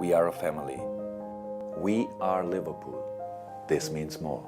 We are a family. We are Liverpool. This means more.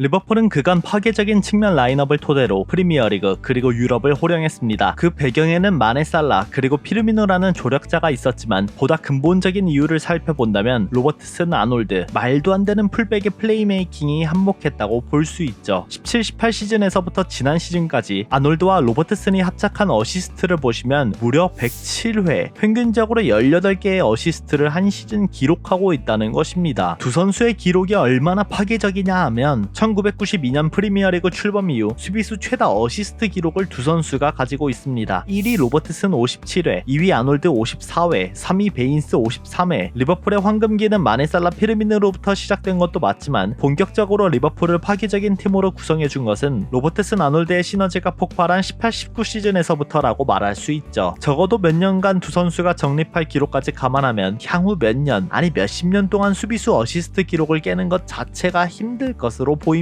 리버풀은 그간 파괴적인 측면 라인업을 토대로 프리미어리그 그리고 유럽을 호령했습니다. 그 배경에는 마네 살라 그리고 피르미노라는 조력자가 있었지만 보다 근본적인 이유를 살펴본다면 로버트슨 아놀드 말도 안 되는 풀백의 플레이메이킹이 한몫했다고 볼 수 있죠. 17-18 시즌에서부터 지난 시즌까지 아놀드와 로버트슨이 합작한 어시스트를 보시면 무려 107회 평균적으로 18개의 어시스트를 한 시즌 기록하고 있다는 것입니다. 두 선수의 기록이 얼마나 파괴적이냐 하면 1992년 프리미어리그 출범 이후 수비수 최다 어시스트 기록을 두 선수가 가지고 있습니다. 1위 로버트슨 57회, 2위 아놀드 54회, 3위 베인스 53회. 리버풀의 황금기는 마네 살라 피르미노로부터 시작된 것도 맞지만 본격적으로 리버풀을 파괴적인 팀으로 구성해준 것은 로버트슨 아놀드의 시너지가 폭발한 18-19 시즌에서부터라고 말할 수 있죠. 적어도 몇 년간 두 선수가 정립할 기록까지 감안하면 향후 몇 년, 아니 몇십 년 동안 수비수 어시스트 기록을 깨는 것 자체가 힘들 것으로 보입니다.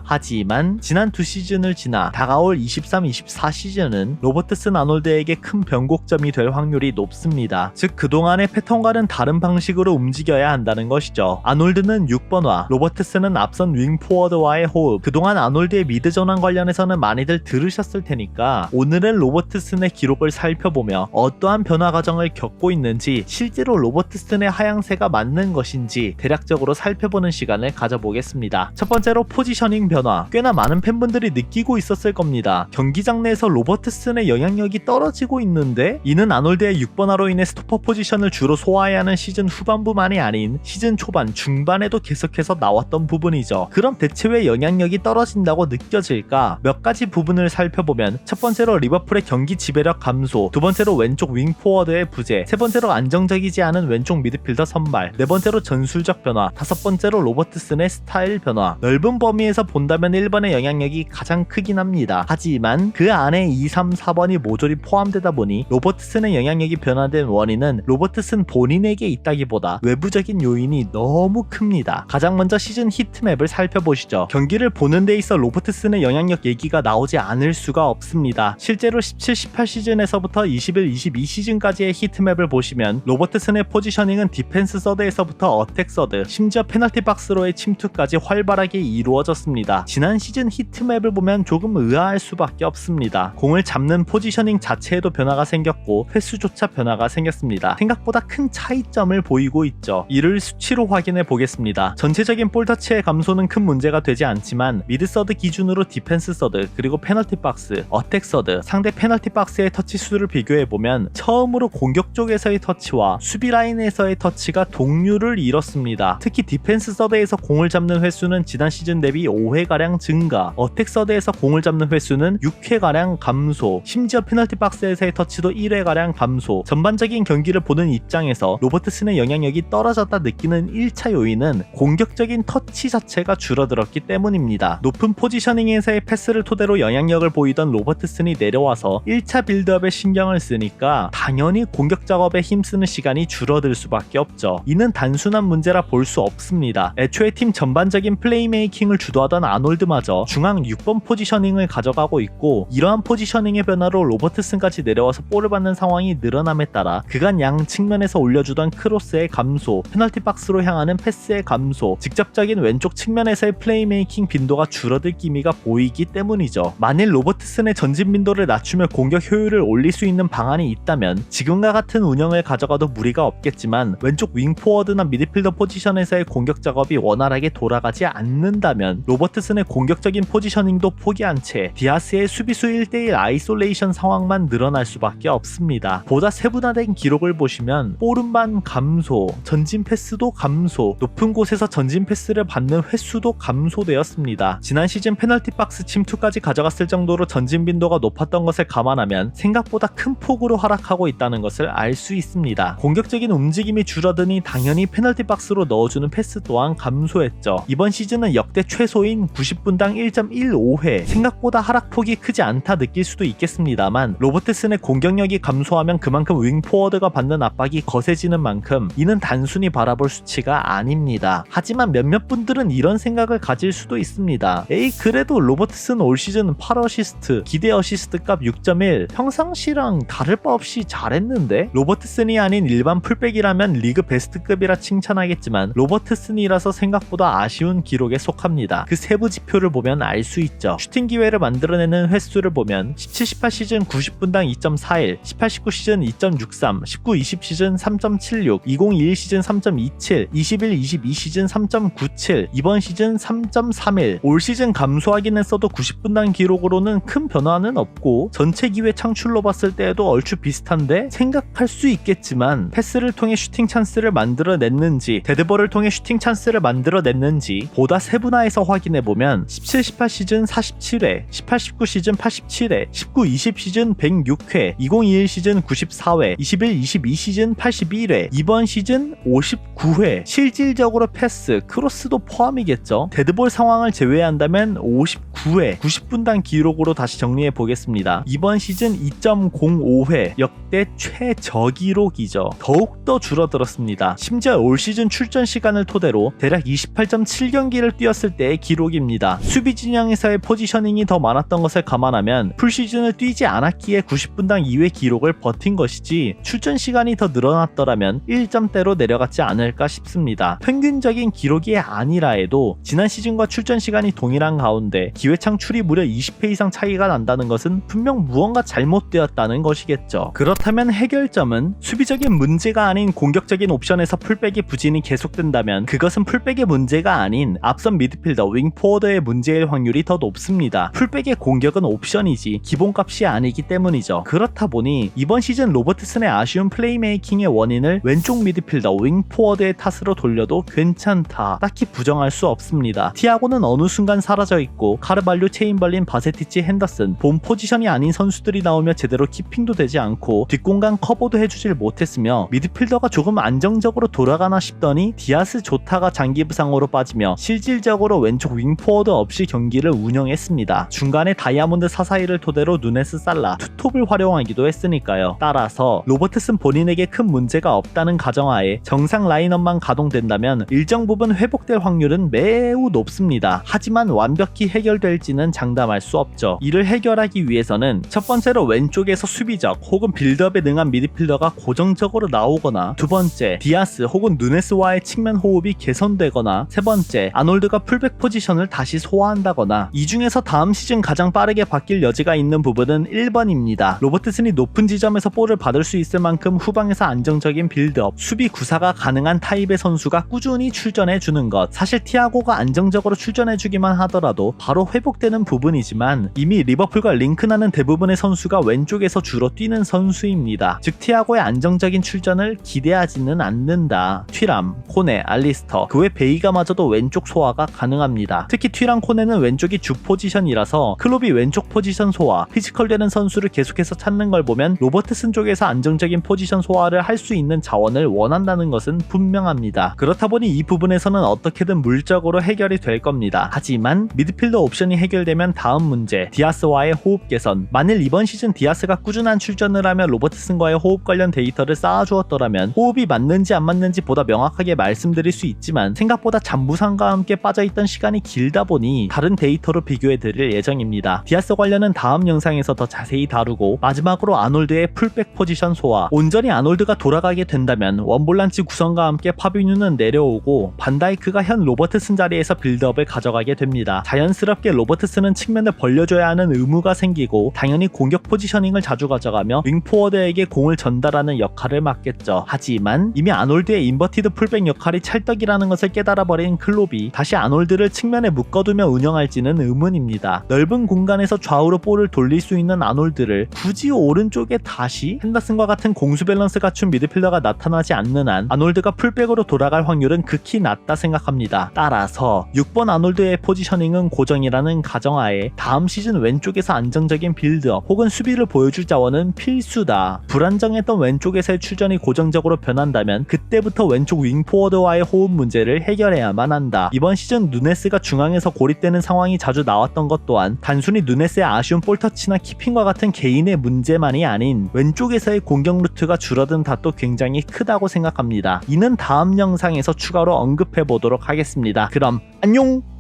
하지만 지난 두 시즌을 지나 다가올 23-24 시즌은 로버트슨 아놀드에게 큰 변곡점이 될 확률이 높습니다. 즉 그동안의 패턴과는 다른 방식으로 움직여야 한다는 것이죠. 아놀드는 6번화, 로버트슨은 앞선 윙포워드와의 호흡. 그동안 아놀드의 미드 전환 관련해서는 많이들 들으셨을 테니까 오늘은 로버트슨의 기록을 살펴보며 어떠한 변화 과정을 겪고 있는지, 실제로 로버트슨의 하향세가 맞는 것인지 대략적으로 살펴보는 시간을 가져보겠습니다. 첫 번째로 포지셔닝 변화. 꽤나 많은 팬분들이 느끼고 있었을 겁니다. 경기장 내에서 로버트슨의 영향력이 떨어지고 있는데, 이는 아놀드의 6번화로 인해 스토퍼 포지션을 주로 소화해야 하는 시즌 후반부만이 아닌 시즌 초반, 중반에도 계속해서 나왔던 부분이죠. 그럼 대체 왜 영향력이 떨어진다고 느껴질까? 몇 가지 부분을 살펴보면, 첫 번째로 리버풀의 경기 지배력 감소, 두 번째로 왼쪽 윙포워드의 부재, 세 번째로 안정적이지 않은 왼쪽 미드필더 선발, 네 번째로 전술적 변화, 다섯 번째로 로버트슨의 스타일 변화. 넓은 범위에서 본다면 1번의 영향력이 가장 크긴 합니다. 하지만 그 안에 2, 3, 4번이 모조리 포함되다 보니 로버트슨의 영향력이 변화된 원인은 로버트슨 본인에게 있다기보다 외부적인 요인이 너무 큽니다. 가장 먼저 시즌 히트맵을 살펴보시죠. 경기를 보는 데 있어 로버트슨의 영향력 얘기가 나오지 않을 수가 없습니다. 실제로 17-18 시즌에서부터 21-22 시즌까지의 히트맵을 보시면 로버트슨의 포지셔닝은 디펜스 서드에서부터 어택 서드, 심지어 페널티 박스로의 침투까지 활발하게 이루어졌습니다. 지난 시즌 히트맵을 보면 조금 의아할 수밖에 없습니다. 공을 잡는 포지셔닝 자체에도 변화가 생겼고 횟수조차 변화가 생겼습니다. 생각보다 큰 차이점을 보이고 있죠. 이를 수치로 확인해 보겠습니다. 전체적인 볼터치의 감소는 큰 문제가 되지 않지만 미드 서드 기준으로 디펜스 서드, 그리고 페널티 박스, 어택 서드, 상대 페널티 박스의 터치 수를 비교해 보면 처음으로 공격 쪽에서의 터치와 수비 라인에서의 터치가 동률을 이뤘습니다. 특히 디펜스 서드에서 공을 잡는 횟수는 지난 시즌 대비 5회가량 증가, 어택 서드에서 공을 잡는 횟수는 6회가량 감소, 심지어 페널티 박스에서의 터치도 1회가량 감소. 전반적인 경기를 보는 입장에서 로버트슨의 영향력이 떨어졌다 느끼는 1차 요인은 공격적인 터치 자체가 줄어들었기 때문입니다. 높은 포지셔닝에서의 패스를 토대로 영향력을 보이던 로버트슨이 내려와서 1차 빌드업에 신경을 쓰니까 당연히 공격 작업에 힘쓰는 시간이 줄어들 수밖에 없죠. 이는 단순한 문제라 볼 수 없습니다. 애초에 팀 전반적인 플레이메이킹을 주도하던 아놀드마저 중앙 6번 포지셔닝을 가져가고 있고, 이러한 포지셔닝의 변화로 로버트슨까지 내려와서 볼을 받는 상황이 늘어남에 따라 그간 양 측면에서 올려주던 크로스의 감소, 페널티 박스로 향하는 패스의 감소, 직접적인 왼쪽 측면에서의 플레이메이킹 빈도가 줄어들 기미가 보이기 때문이죠. 만일 로버트슨의 전진 빈도를 낮추며 공격 효율을 올릴 수 있는 방안이 있다면 지금과 같은 운영을 가져가도 무리가 없겠지만, 왼쪽 윙포워드나 미드필더 포지션에서의 공격 작업이 원활하게 돌아가지 않는다면 로버트슨의 공격적인 포지셔닝도 포기한 채 디아스의 수비수 1대1 아이솔레이션 상황만 늘어날 수밖에 없습니다. 보다 세분화된 기록을 보시면 볼음반 감소, 전진 패스도 감소, 높은 곳에서 전진 패스를 받는 횟수도 감소되었습니다. 지난 시즌 페널티 박스 침투까지 가져갔을 정도로 전진 빈도가 높았던 것을 감안하면 생각보다 큰 폭으로 하락하고 있다는 것을 알 수 있습니다. 공격적인 움직임이 줄어드니 당연히 페널티 박스로 넣어주는 패스 또한 감소했죠. 이번 시즌은 역대 최소인 90분당 1.15회, 생각보다 하락폭이 크지 않다 느낄 수도 있겠습니다만 로버트슨의 공격력이 감소하면 그만큼 윙포워드가 받는 압박이 거세지는 만큼 이는 단순히 바라볼 수치가 아닙니다. 하지만 몇몇 분들은 이런 생각을 가질 수도 있습니다. 에이, 그래도 로버트슨 올 시즌 8어시스트, 기대 어시스트 값 6.1, 평상시랑 다를 바 없이 잘했는데? 로버트슨이 아닌 일반 풀백이라면 리그 베스트급이라 칭찬하겠지만 로버트슨이라서 생각보다 아쉬운 기록에 속합니다. 그 세부 지표를 보면 알 수 있죠. 슈팅 기회를 만들어내는 횟수를 보면 17-18 시즌 90분당 2.41, 18-19 시즌 2.63, 19-20 시즌 3.76, 20-21 시즌 3.27, 21-22 시즌 3.97, 이번 시즌 3.31. 올 시즌 감소하긴 했어도 90분당 기록으로는 큰 변화는 없고 전체 기회 창출로 봤을 때에도 얼추 비슷한데 생각할 수 있겠지만 패스를 통해 슈팅 찬스를 만들어냈는지 데드볼을 통해 슈팅 찬스를 만들어냈는지 보다 세분화해서 확인해보면 17-18 시즌 47회, 18-19 시즌 87회, 19-20 시즌 106회, 20-21 시즌 94회, 21-22 시즌 81회, 이번 시즌 59회. 실질적으로 패스, 크로스도 포함이겠죠. 데드볼 상황을 제외한다면 59회, 90분당 기록으로 다시 정리해보겠습니다. 이번 시즌 2.05회, 역대 최저기록이죠. 더욱더 줄어들었습니다. 심지어 올 시즌 출전 시간을 토대로 대략 28.7경기를 뛰었을 때의 기록입니다. 수비 진영에서의 포지셔닝이 더 많았던 것을 감안하면 풀시즌을 뛰지 않았기에 90분당 이외 기록을 버틴 것이지 출전 시간이 더 늘어났더라면 1점대로 내려갔지 않을까 싶습니다. 평균적인 기록이 아니라 해도 지난 시즌과 출전 시간이 동일한 가운데 기회 창출이 무려 20회 이상 차이가 난다는 것은 분명 무언가 잘못되었다는 것이겠죠. 그렇다면 해결점은 수비적인 문제가 아닌 공격적인 옵션에서 풀백의 부진이 계속된다면 그것은 풀백의 문제가 아닌 앞선 미드필더, 윙포워드의 문제일 확률이 더 높습니다. 풀백의 공격은 옵션이지 기본값이 아니기 때문이죠. 그렇다 보니 이번 시즌 로버트슨의 아쉬운 플레이메이킹의 원인을 왼쪽 미드필더, 윙포워드의 탓으로 돌려도 괜찮다, 딱히 부정할 수 없습니다. 티아고는 어느 순간 사라져있고 카르발료, 체인벌린, 바세티치, 핸더슨 본 포지션이 아닌 선수들이 나오며 제대로 키핑도 되지 않고 뒷공간 커버도 해주질 못했으며 미드필더가 조금 안정적으로 돌아가나 싶더니 디아스, 조타가 장기 부상으로 빠지며 실질적으로 왼쪽 윙포워드 없이 경기를 운영했습니다. 중간에 다이아몬드 사사이를 토대로 누네스, 살라, 투톱을 활용하기도 했으니까요. 따라서 로버트슨 본인에게 큰 문제가 없다는 가정하에 정상 라인업만 가동된다면 일정 부분 회복될 확률은 매우 높습니다. 하지만 완벽히 해결될지는 장담할 수 없죠. 이를 해결하기 위해서는 첫 번째로 왼쪽에서 수비적 혹은 빌드업에 능한 미드필더가 고정적으로 나오거나, 두 번째 디아스 혹은 누네스와의 측면 호흡이 개선되거나, 세 번째 아놀드가 풀백 포지션을 다시 소화한다거나. 이 중에서 다음 시즌 가장 빠르게 바뀔 여지가 있는 부분은 1번입니다. 로버트슨이 높은 지점에서 볼을 받을 수 있을 만큼 후방에서 안정적인 빌드업, 수비 구사가 가능한 타입의 선수가 꾸준히 출전해주는 것. 사실 티아고가 안정적으로 출전해주기만 하더라도 바로 회복되는 부분이지만 이미 리버풀과 링크나는 대부분의 선수가 왼쪽에서 주로 뛰는 선수입니다. 즉 티아고의 안정적인 출전을 기대하지는 않는다. 튀람, 코네, 알리스터, 그 외 베이가마저도 왼쪽 소화가 가능합니다. 특히 튀람, 코네는 왼쪽이 주 포지션이라서 클롭이 왼쪽 포지션 소화, 피지컬 되는 선수를 계속해서 찾는 걸 보면 로버트슨 쪽에서 안정적인 포지션 소화를 할 수 있는 자원을 원한다는 것은 분명합니다. 그렇다 보니 이 부분에서는 어떻게든 물적으로 해결이 될 겁니다. 하지만 미드필더 옵션이 해결되면 다음 문제, 디아스와의 호흡 개선. 만일 이번 시즌 디아스가 꾸준한 출전을 하며 로버트슨과의 호흡 관련 데이터를 쌓아주었더라면 호흡이 맞는지 안 맞는지 보다 명확하게 말씀드릴 수 있지만 생각보다 잔부상과 함께 빠져있던 시간이 길다 보니 다른 데이터로 비교해드릴 예정입니다. 디아스 관련은 다음 영상에서 더 자세히 다루고, 마지막으로 아놀드의 풀백 포지션 소화. 온전히 아놀드가 돌아가게 된다면 원볼란치 구성과 함께 파비뉴는 내려오고 반다이크가 현 로버트슨 자리에서 빌드업을 가져가게 됩니다. 자연스럽게 로버트슨은 측면을 벌려줘야 하는 의무가 생기고 당연히 공격 포지셔닝을 자주 가져가며 윙포워드에게 공을 전달하는 역할을 맡겠죠. 하지만 이미 아놀드의 인버티드 풀백 역할이 찰떡이라는 것을 깨달아버린 클롭이 다시 아놀드를 측면에 묶어두며 운영할지는 의문입니다. 넓은 공간에서 좌우로 볼을 돌릴 수 있는 아놀드를 굳이 오른쪽에 다시, 핸더슨과 같은 공수 밸런스 갖춘 미드필더가 나타나지 않는 한 아놀드가 풀백으로 돌아갈 확률은 극히 낮다 생각합니다. 따라서 6번 아놀드의 포지셔닝은 고정이라는 가정하에 다음 시즌 왼쪽에서 안정적인 빌드업 혹은 수비를 보여줄 자원은 필수다. 불안정했던 왼쪽에서의 출전이 고정적으로 변한다면 그때부터 왼쪽 윙포워드와의 호흡 문제를 해결해야만 한다. 이번 시즌 누네스가 중앙에서 고립되는 상황이 자주 나왔던 것 또한 단순히 누네스의 아쉬운 볼터치나 키핑과 같은 개인의 문제만이 아닌 왼쪽에서의 공격 루트가 줄어든 탓도 굉장히 크다고 생각합니다. 이는 다음 영상에서 추가로 언급해 보도록 하겠습니다. 그럼 안녕!